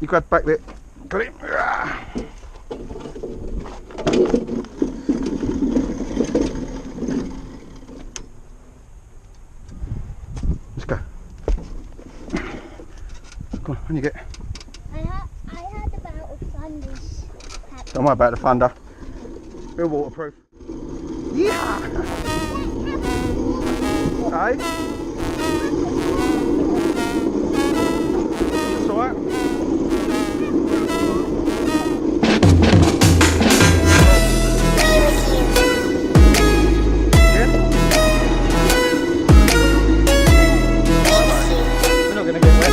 You grab back there. Got it. Let's go. Come on, when you get. I heard about the thunders. Don't worry about the thunder. We're waterproof. Yeah! Hey? That's alright. We're not going to get wet.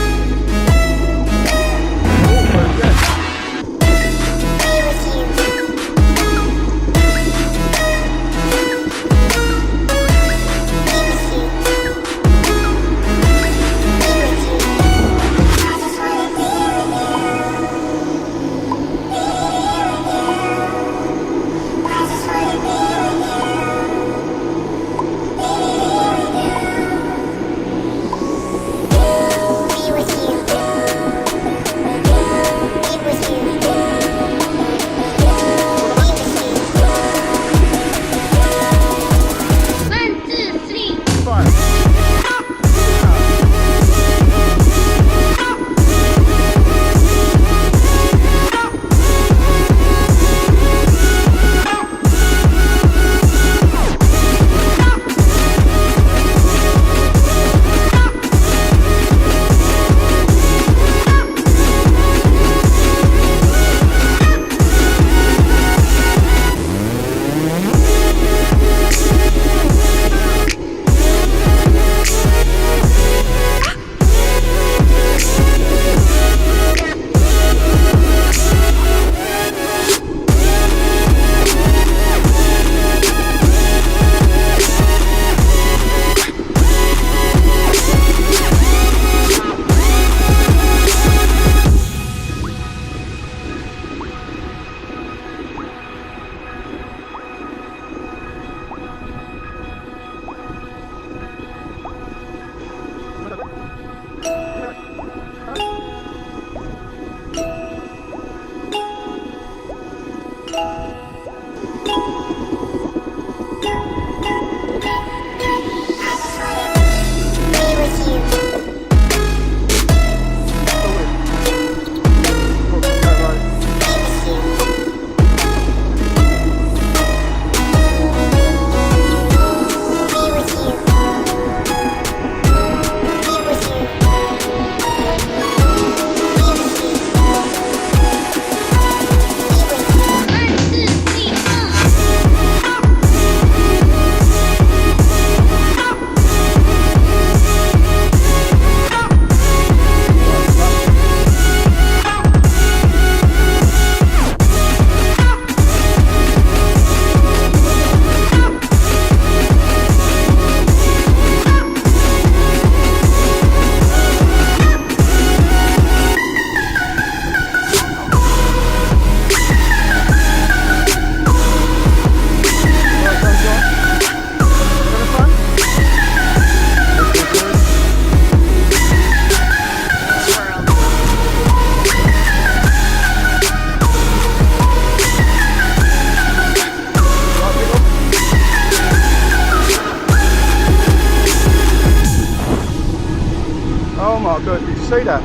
Oh my god, did you see that?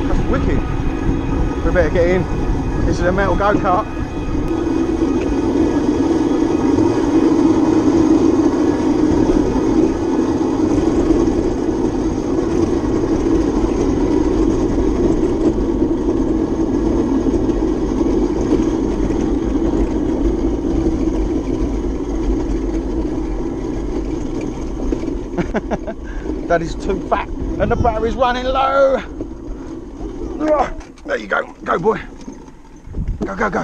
That's wicked. We better get in. This is a metal go-kart. Daddy's too fat and the battery's running low. There you go, go boy. Go, go, go.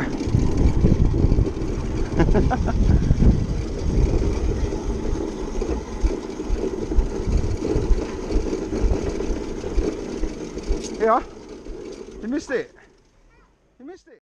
Yeah, you missed it. You missed it.